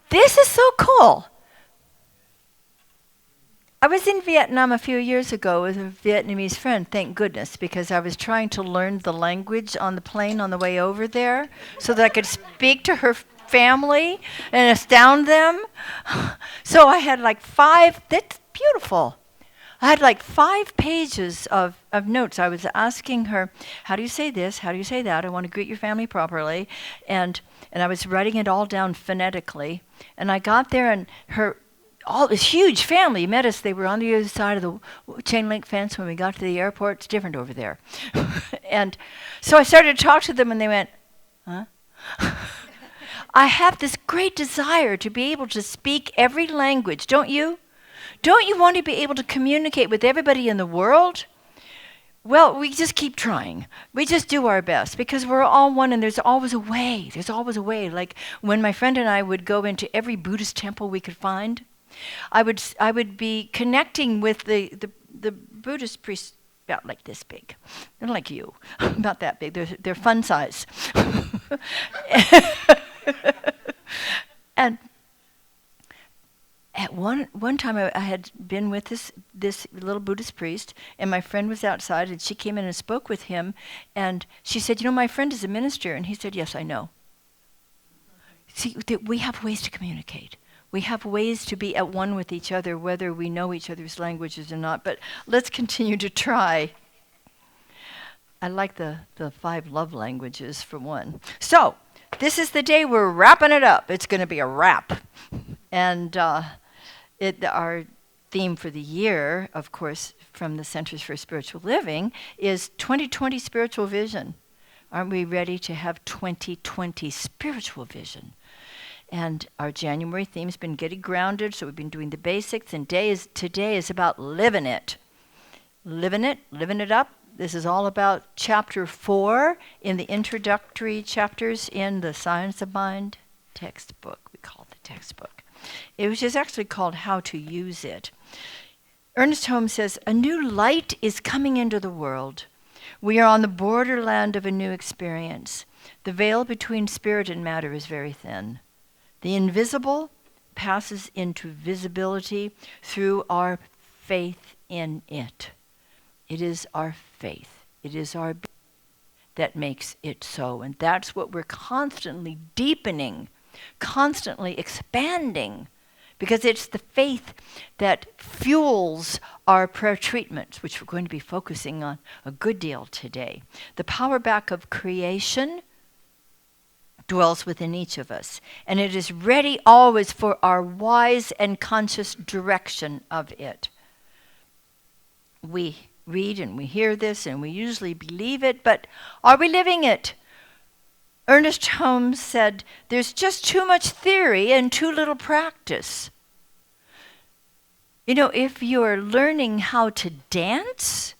This is so cool. I was in Vietnam a few years ago with a Vietnamese friend, thank goodness, because I was trying to learn the language on the plane on the way over there so that I could speak to her family and astound them. So I had like that's beautiful. I had like 5 pages of notes. I was asking her, how do you say this? How do you say that? I want to greet your family properly. And I was writing it all down phonetically. And I got there and all this huge family met us. They were on the other side of the chain link fence when we got to the airport. It's different over there. And so I started to talk to them and they went, huh? I have this great desire to be able to speak every language, don't you? Don't you want to be able to communicate with everybody in the world? Well, we just keep trying. We just do our best because we're all one and there's always a way. There's always a way. Like when my friend and I would go into every Buddhist temple we could find, I would be connecting with the Buddhist priests about like this big. They're like you, about that big. They're fun size. And at one time I had been with this little Buddhist priest, and my friend was outside, and she came in and spoke with him, and she said, my friend is a minister, and he said, yes, I know. See, we have ways to communicate. We have ways to be at one with each other, whether we know each other's languages or not, but let's continue to try. I like the 5 love languages for one. So, this is the day we're wrapping it up. It's going to be a wrap. And our theme for the year, of course, from the Centers for Spiritual Living, is 2020 Spiritual Vision. Aren't we ready to have 2020 spiritual vision? And our January theme's been getting grounded, so we've been doing the basics, and today is about living it. Living it up. This is all about chapter 4 in the introductory chapters in the Science of Mind textbook. We call it the textbook. It was just actually called How to Use It. Ernest Holmes says, a new light is coming into the world. We are on the borderland of a new experience. The veil between spirit and matter is very thin. The invisible passes into visibility through our faith in it. It is our faith. It is our that makes it so. And that's what we're constantly deepening, constantly expanding, because it's the faith that fuels our prayer treatments, which we're going to be focusing on a good deal today. The power back of creation dwells within each of us, and it is ready always for our wise and conscious direction of it. We read and we hear this and we usually believe it, but are we living it? Ernest Holmes said, there's just too much theory and too little practice. If you're learning how to dance,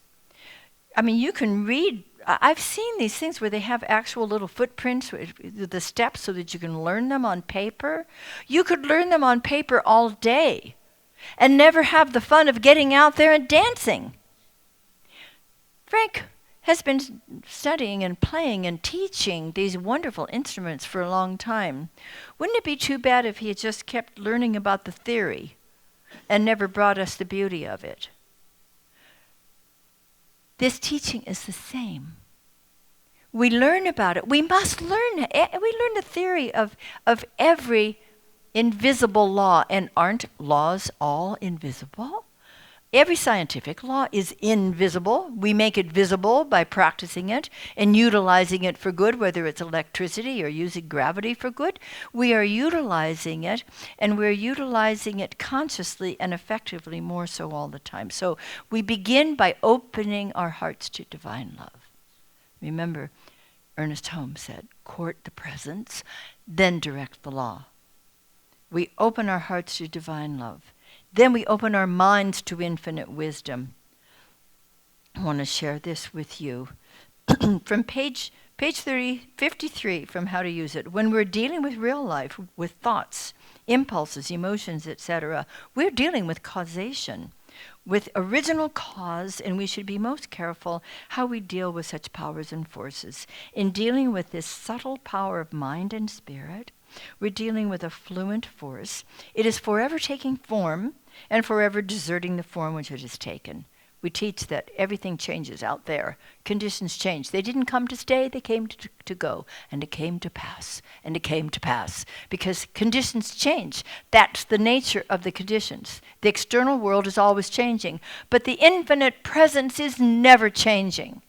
you can read. I've seen these things where they have actual little footprints, the steps, so that you can learn them on paper. You could learn them on paper all day and never have the fun of getting out there and dancing. Frank has been studying and playing and teaching these wonderful instruments for a long time. Wouldn't it be too bad if he had just kept learning about the theory and never brought us the beauty of it? This teaching is the same. We learn about it. We must learn it. We learn the theory of every invisible law. And aren't laws all invisible? Every scientific law is invisible. We make it visible by practicing it and utilizing it for good, whether it's electricity or using gravity for good. We are utilizing it, and we're utilizing it consciously and effectively, more so all the time. So we begin by opening our hearts to divine love. Remember, Ernest Holmes said, court the presence, then direct the law. We open our hearts to divine love. Then we open our minds to infinite wisdom. I want to share this with you. From page 53 from How to Use It. When we're dealing with real life, with thoughts, impulses, emotions, etc., we're dealing with causation, with original cause, and we should be most careful how we deal with such powers and forces. In dealing with this subtle power of mind and spirit, We're dealing with a fluent force. It is forever taking form and forever deserting the form which it has taken. We teach that everything changes out there. Conditions change. They didn't come to stay, they came to go. And it came to pass. And it came to pass. Because conditions change. That's the nature of the conditions. The external world is always changing. But the infinite presence is never changing.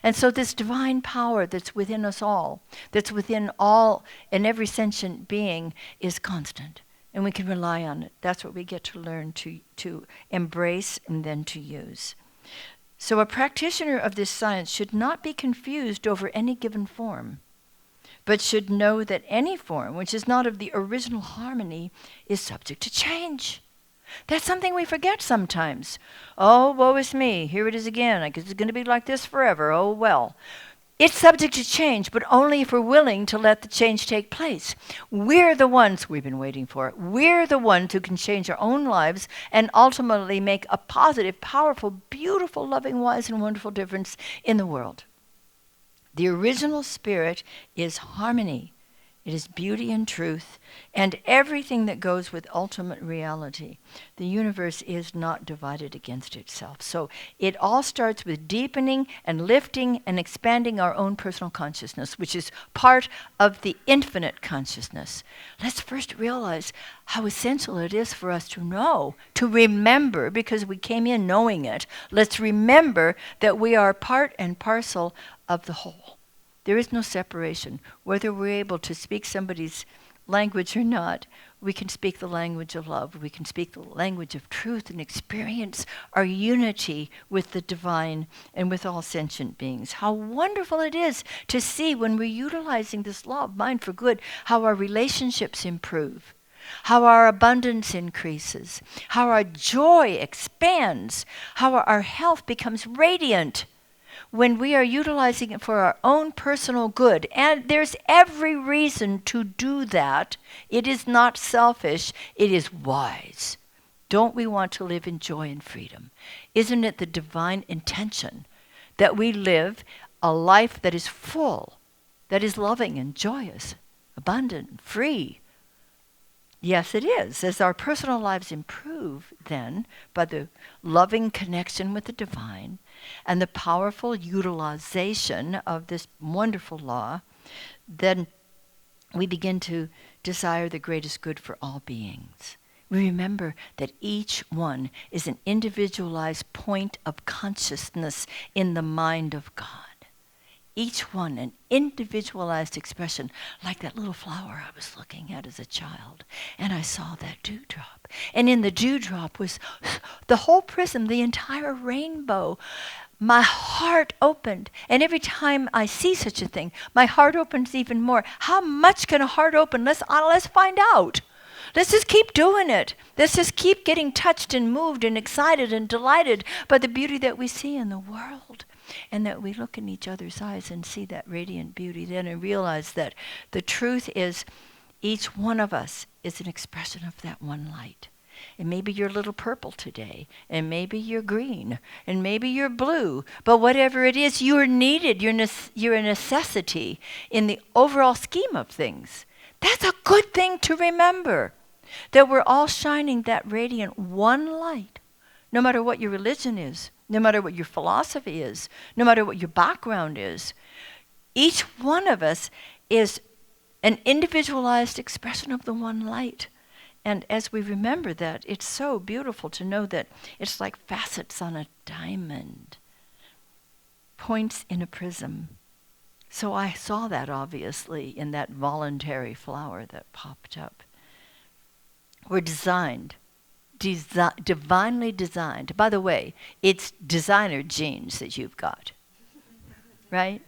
And so this divine power that's within us all, that's within all and every sentient being, is constant. And we can rely on it. That's what we get to learn to embrace and then to use. So a practitioner of this science should not be confused over any given form, but should know that any form which is not of the original harmony is subject to change. That's something we forget sometimes. Oh, woe is me. Here it is again. I guess it's going to be like this forever. Oh, well. It's subject to change, but only if we're willing to let the change take place. We're the ones we've been waiting for. We're the ones who can change our own lives and ultimately make a positive, powerful, beautiful, loving, wise, and wonderful difference in the world. The original spirit is harmony. It is beauty and truth, and everything that goes with ultimate reality. The universe is not divided against itself. So it all starts with deepening and lifting and expanding our own personal consciousness, which is part of the infinite consciousness. Let's first realize how essential it is for us to know, to remember, because we came in knowing it. Let's remember that we are part and parcel of the whole. There is no separation. Whether we're able to speak somebody's language or not, we can speak the language of love. We can speak the language of truth and experience our unity with the divine and with all sentient beings. How wonderful it is to see when we're utilizing this law of mind for good, how our relationships improve, how our abundance increases, how our joy expands, how our health becomes radiant, when we are utilizing it for our own personal good. And there's every reason to do that. It is not selfish, it is wise. Don't we want to live in joy and freedom? Isn't it the divine intention that we live a life that is full, that is loving and joyous, abundant, free? Yes, it is. As our personal lives improve, then, by the loving connection with the divine and the powerful utilization of this wonderful law, then we begin to desire the greatest good for all beings. We remember that each one is an individualized point of consciousness in the mind of God. Each one an individualized expression, like that little flower I was looking at as a child. And I saw that dewdrop. And in the dewdrop was the whole prism, the entire rainbow. My heart opened. And every time I see such a thing, my heart opens even more. How much can a heart open? Let's find out. Let's just keep doing it. Let's just keep getting touched and moved and excited and delighted by the beauty that we see in the world. And that we look in each other's eyes and see that radiant beauty then and realize that the truth is each one of us is an expression of that one light. And maybe you're a little purple today, and maybe you're green, and maybe you're blue. But whatever it is, you're needed. You're a necessity in the overall scheme of things. That's a good thing to remember, that we're all shining that radiant one light, no matter what your religion is, no matter what your philosophy is, no matter what your background is. Each one of us is an individualized expression of the one light. And as we remember that, it's so beautiful to know that it's like facets on a diamond, points in a prism. So I saw that obviously in that voluntary flower that popped up. We're designed. Divinely designed. By the way, it's designer genes that you've got, right?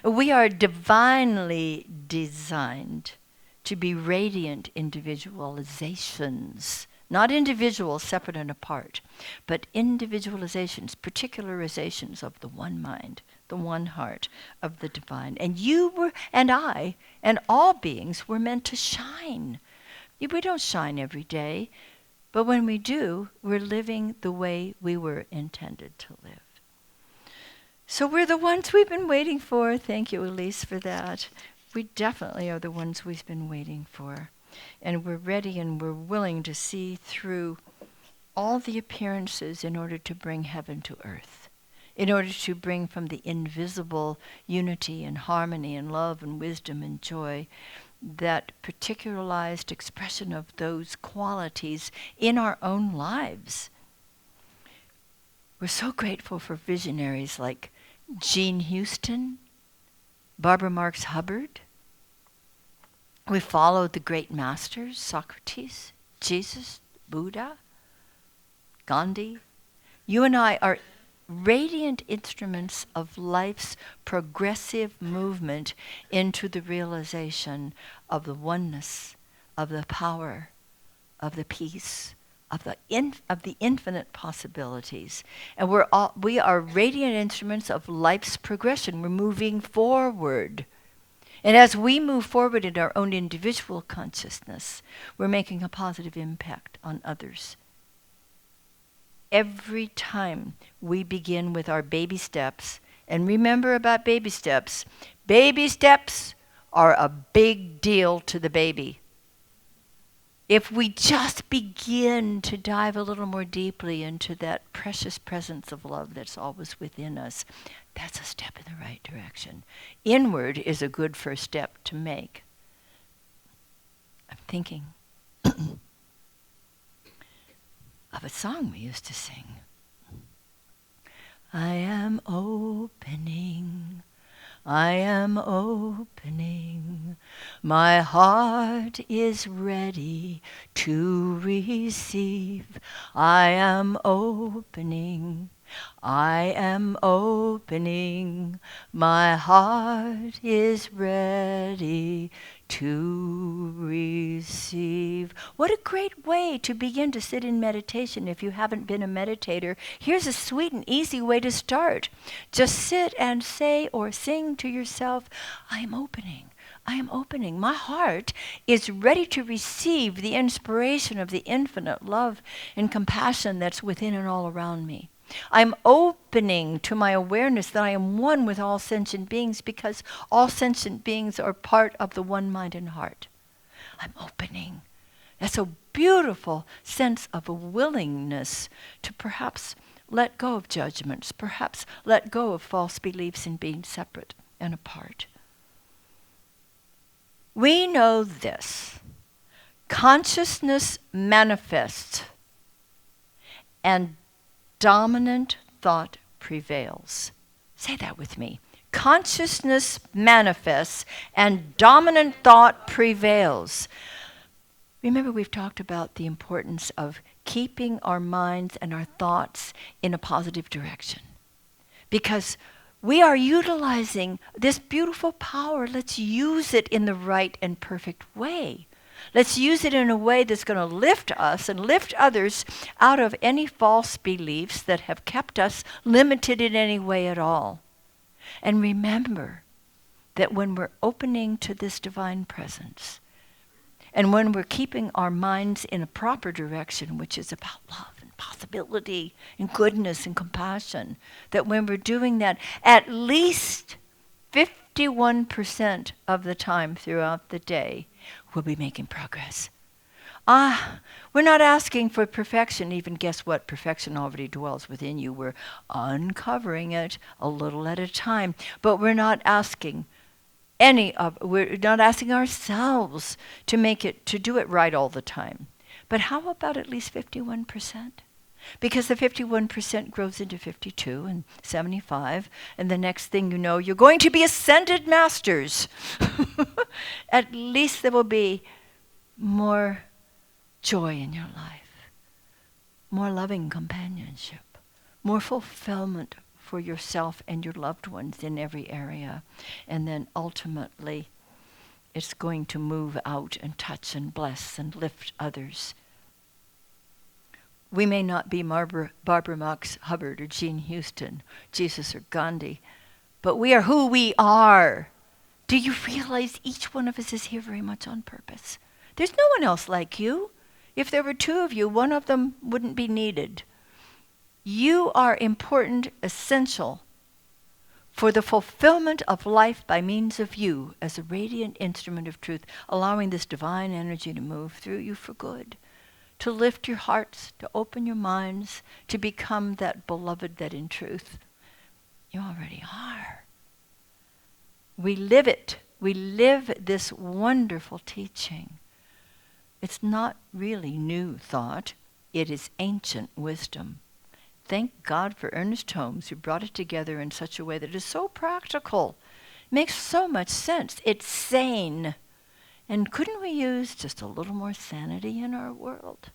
We are divinely designed to be radiant individualizations, not individuals separate and apart, but individualizations, particularizations of the one mind, the one heart of the divine. And you were, and I, and all beings were meant to shine. We don't shine every day. But when we do, we're living the way we were intended to live. So we're the ones we've been waiting for. Thank you, Elise, for that. we definitely are the ones we've been waiting for. And we're ready and we're willing to see through all the appearances in order to bring heaven to earth, in order to bring from the invisible unity and harmony and love and wisdom and joy, that particularized expression of those qualities in our own lives. We're so grateful for visionaries like Jean Houston, Barbara Marx Hubbard. We followed the great masters, Socrates, Jesus, Buddha, Gandhi. You and I are radiant instruments of life's progressive movement into the realization of the oneness, of the power, of the peace, of the infinite possibilities. And we are radiant instruments of life's progression. We're moving forward. And as we move forward in our own individual consciousness, we're making a positive impact on others. Every time we begin with our baby steps, and remember about baby steps are a big deal to the baby. If we just begin to dive a little more deeply into that precious presence of love that's always within us, that's a step in the right direction. Inward is a good first step to make. I'm thinking of a song we used to sing. I am opening, my heart is ready to receive. I am opening, my heart is ready to receive. What a great way to begin to sit in meditation if you haven't been a meditator. Here's a sweet and easy way to start. Just sit and say or sing to yourself, I am opening. My heart is ready to receive the inspiration of the infinite love and compassion that's within and all around me. I'm opening to my awareness that I am one with all sentient beings, because all sentient beings are part of the one mind and heart. I'm opening. That's a beautiful sense of a willingness to perhaps let go of judgments, perhaps let go of false beliefs in being separate and apart. We know this. Consciousness manifests and dominant thought prevails. Say that with me. Consciousness manifests and dominant thought prevails. Remember, we've talked about the importance of keeping our minds and our thoughts in a positive direction. Because we are utilizing this beautiful power. Let's use it in the right and perfect way. Let's use it in a way that's going to lift us and lift others out of any false beliefs that have kept us limited in any way at all. And remember that when we're opening to this divine presence, and when we're keeping our minds in a proper direction, which is about love and possibility and goodness and compassion, that when we're doing that, at least 51% of the time throughout the day, we'll be making progress. We're not asking for perfection. Even guess what? Perfection already dwells within you. We're uncovering it a little at a time. But we're not asking we're not asking ourselves to do it right all the time. But how about at least 51%? Because the 51% grows into 52 and 75, and the next thing you know, you're going to be ascended masters. At least there will be more joy in your life, more loving companionship, more fulfillment for yourself and your loved ones in every area. And then ultimately, it's going to move out and touch and bless and lift others. We may not be Barbara Marx Hubbard or Jean Houston, Jesus or Gandhi, but we are who we are. Do you realize each one of us is here very much on purpose? There's no one else like you. If there were two of you, one of them wouldn't be needed. You are important, essential for the fulfillment of life by means of you as a radiant instrument of truth, allowing this divine energy to move through you for good, to lift your hearts, to open your minds, to become that beloved that in truth you already are. We live it. We live this wonderful teaching. It's not really new thought. It is ancient wisdom. Thank God for Ernest Holmes, who brought it together in such a way that is so practical. Makes so much sense. It's sane. And couldn't we use just a little more sanity in our world?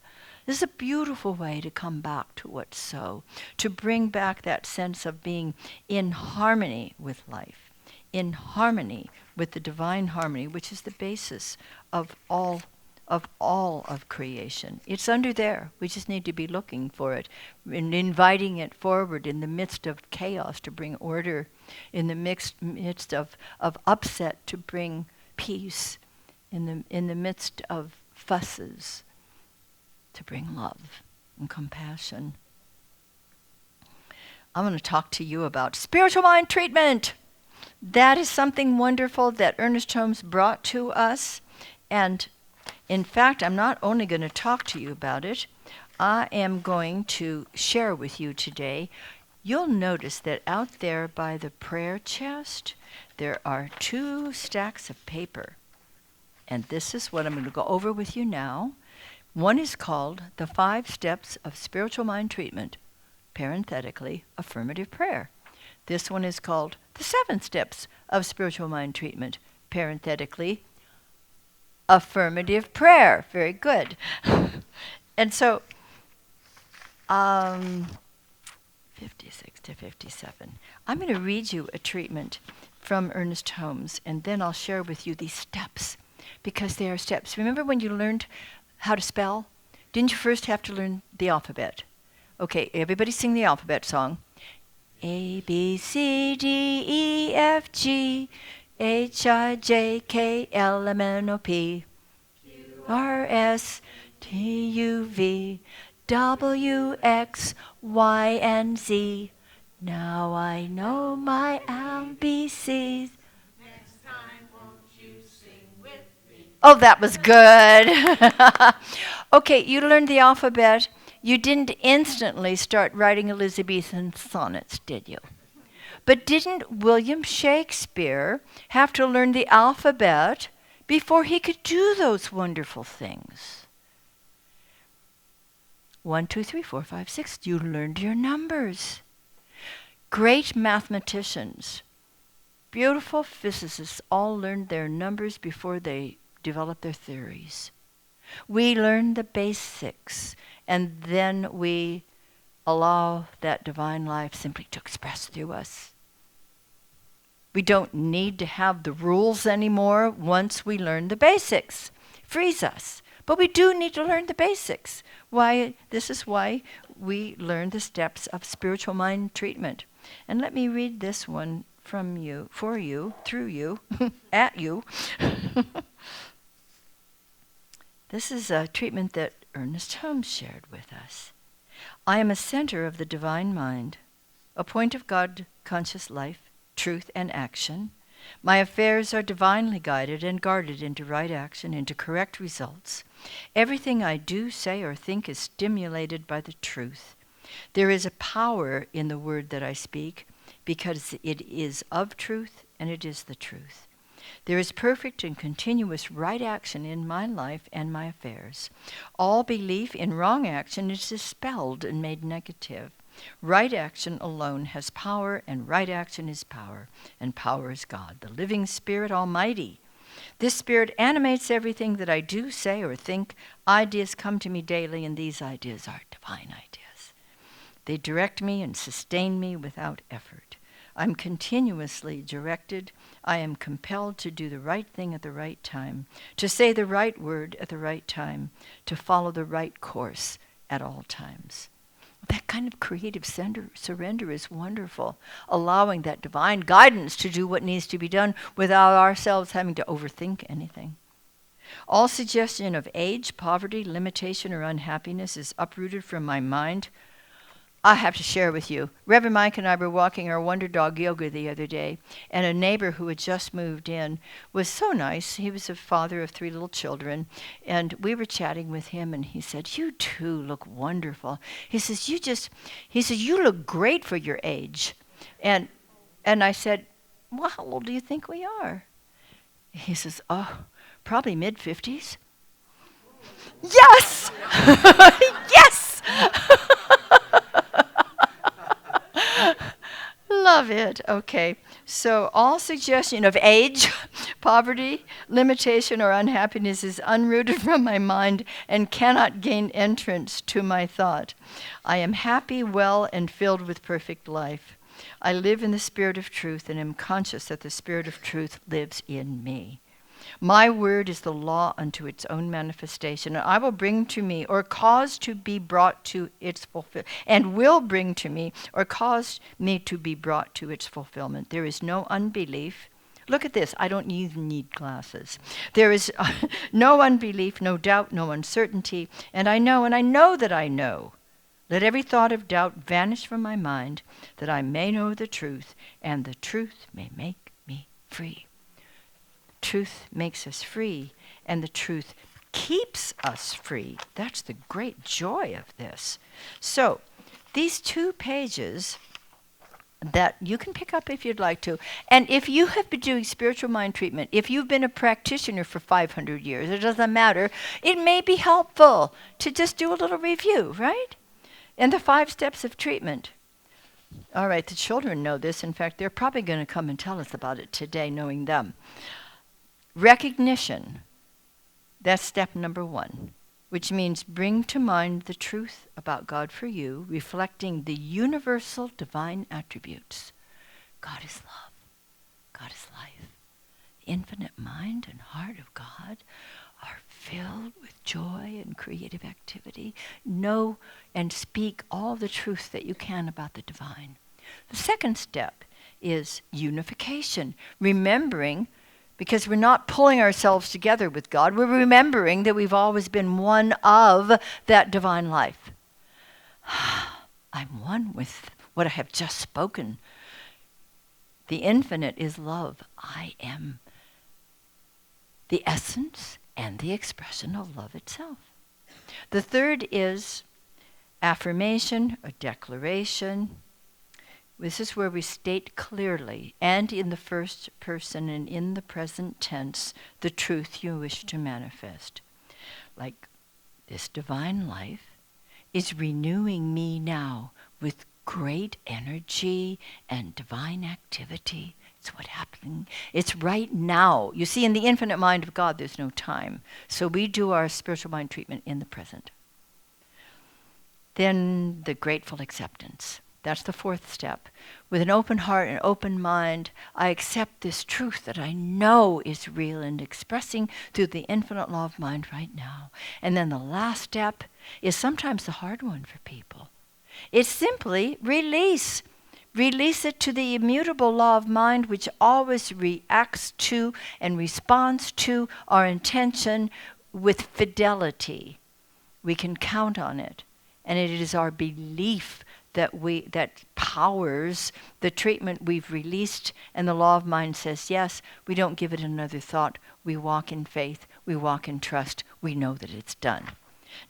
This is a beautiful way to come back to what's so, to bring back that sense of being in harmony with life, in harmony with the divine harmony, which is the basis of all of creation. It's under there. We just need to be looking for it and inviting it forward in the midst of chaos to bring order, in the midst of upset to bring peace, in the midst of fusses to bring love and compassion. I'm going to talk to you about spiritual mind treatment. That is something wonderful that Ernest Holmes brought to us. And in fact, I'm not only going to talk to you about it, I am going to share with you today. You'll notice that out there by the prayer chest, there are 2 stacks of paper. And this is what I'm going to go over with you now. One is called The 5 Steps of Spiritual Mind Treatment, parenthetically, affirmative prayer. This one is called The 7 Steps of Spiritual Mind Treatment, parenthetically, affirmative prayer. Very good. And so, 56 to 57. I'm going to read you a treatment from Ernest Holmes, and then I'll share with you these steps, because they are steps. Remember when you learned how to spell? Didn't you first have to learn the alphabet? Okay, everybody sing the alphabet song. A, B, C, D, E, F, G, H, I, J, K, L, M, N, O, P, R, S, T, U, V, W, X, Y, and Z. Now I know my ABCs. Next time, won't you sing with me? Oh, that was good. Okay, you learned the alphabet. You didn't instantly start writing Elizabethan sonnets, did you? But didn't William Shakespeare have to learn the alphabet before he could do those wonderful things? 1, 2, 3, 4, 5, 6. You learned your numbers. Great mathematicians, beautiful physicists all learned their numbers before they developed their theories. We learn the basics, and then we allow that divine life simply to express through us. We don't need to have the rules anymore once we learn the basics. Frees us. But we do need to learn the basics. This is why we learn the steps of spiritual mind treatment. And let me read this one from you, for you, through you, at you. This is a treatment that Ernest Holmes shared with us. I am a center of the divine mind, a point of God conscious life, truth, and action. My affairs are divinely guided and guarded into right action, into correct results. Everything I do, say, or think is stimulated by the truth. There is a power in the word that I speak, because it is of truth and it is the truth. There is perfect and continuous right action in my life and my affairs. All belief in wrong action is dispelled and made negative. Right action alone has power, and right action is power, and power is God, the living Spirit Almighty. This Spirit animates everything that I do, say, or think. Ideas come to me daily, and these ideas are divine ideas. They direct me and sustain me without effort. I'm continuously directed. I am compelled to do the right thing at the right time, to say the right word at the right time, to follow the right course at all times. That kind of creative surrender is wonderful, allowing that divine guidance to do what needs to be done without ourselves having to overthink anything. All suggestion of age, poverty, limitation, or unhappiness is uprooted from my mind. I have to share with you. Reverend Mike and I were walking our Wonder Dog yoga the other day, and a neighbor who had just moved in was so nice. He was a father of 3 little children, and we were chatting with him, and he said, "You too look wonderful." He says, "You look great for your age." And I said, "Well, how old do you think we are?" He says, "Oh, probably mid-50s." Yes! Yes! Love it. Okay. So all suggestion of age, poverty, limitation, or unhappiness is unrooted from my mind and cannot gain entrance to my thought. I am happy, well, and filled with perfect life. I live in the spirit of truth and am conscious that the spirit of truth lives in me. My word is the law unto its own manifestation, and I will bring to me or cause to be brought to its fulfillment, and will bring to me or cause me to be brought to its fulfillment. There is no unbelief. Look at this. I don't even need glasses. There is no unbelief, no doubt, no uncertainty, and I know that I know. Let every thought of doubt vanish from my mind, that I may know the truth, and the truth may make me free. Truth makes us free, and the truth keeps us free. That's the great joy of this. So, these 2 pages that you can pick up if you'd like to, and if you have been doing spiritual mind treatment, if you've been a practitioner for 500 years, it doesn't matter, it may be helpful to just do a little review, right? And the 5 steps of treatment. All right, the children know this. In fact, they're probably going to come and tell us about it today, knowing them. Recognition, that's step number 1, which means bring to mind the truth about God for you, reflecting the universal divine attributes. God is love. God is life. The infinite mind and heart of God are filled with joy and creative activity. Know and speak all the truth that you can about the divine. The second step is unification, remembering, because we're not pulling ourselves together with God, we're remembering that we've always been one of that divine life. I'm one with what I have just spoken. The infinite is love. I am the essence and the expression of love itself. The third is affirmation, a declaration. This is where we state clearly, and in the first person and in the present tense, the truth you wish to manifest. Like, this divine life is renewing me now with great energy and divine activity. It's what's happening. It's right now. You see, in the infinite mind of God, there's no time. So we do our spiritual mind treatment in the present. Then the grateful acceptance. That's the 4th step. With an open heart and open mind, I accept this truth that I know is real and expressing through the infinite law of mind right now. And then the last step is sometimes the hard one for people. It's simply release. Release it to the immutable law of mind, which always reacts to and responds to our intention with fidelity. We can count on it. And it is our belief that powers the treatment we've released, and the law of mind says yes. We don't give it another thought. We walk in faith. We walk in trust. We know that it's done.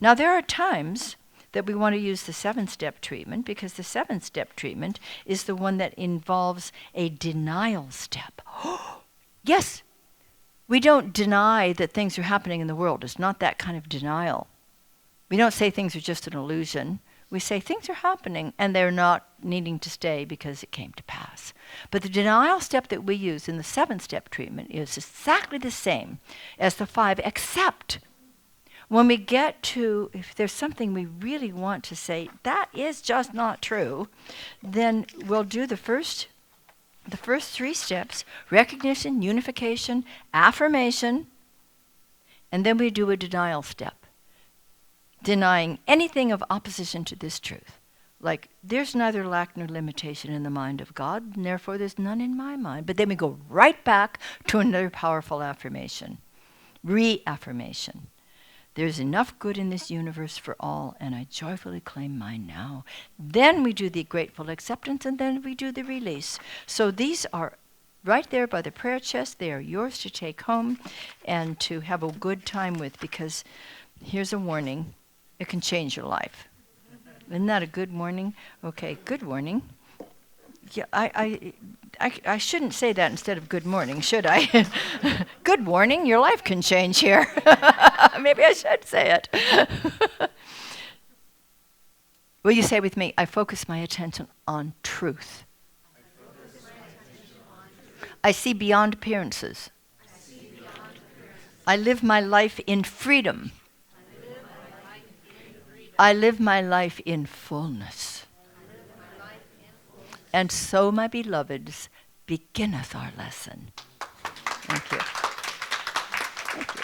Now, there are times that we want to use the 7-step treatment, because the 7-step treatment is the one that involves a denial step. Yes, we don't deny that things are happening in the world. It's not that kind of denial. We don't say things are just an illusion. We say things are happening and they're not needing to stay because it came to pass. But the denial step that we use in the 7-step treatment is exactly the same as the 5, except when we get to, if there's something we really want to say, that is just not true, then we'll do the first 3 steps: recognition, unification, affirmation, and then we do a denial step, denying anything of opposition to this truth. Like, there's neither lack nor limitation in the mind of God, and therefore there's none in my mind. But then we go right back to another powerful affirmation, reaffirmation. There's enough good in this universe for all, and I joyfully claim mine now. Then we do the grateful acceptance, and then we do the release. So these are right there by the prayer chest. They are yours to take home and to have a good time with, because here's a warning. It can change your life. Isn't that a good warning? Okay, good warning. Yeah, I shouldn't say that instead of good morning, should I? Good warning, your life can change here. Maybe I should say it. Will you say with me, I focus my attention on truth. I see beyond appearances. I live my life in freedom. I live my life in fullness. And so, my beloveds, beginneth our lesson. Thank you. Thank you.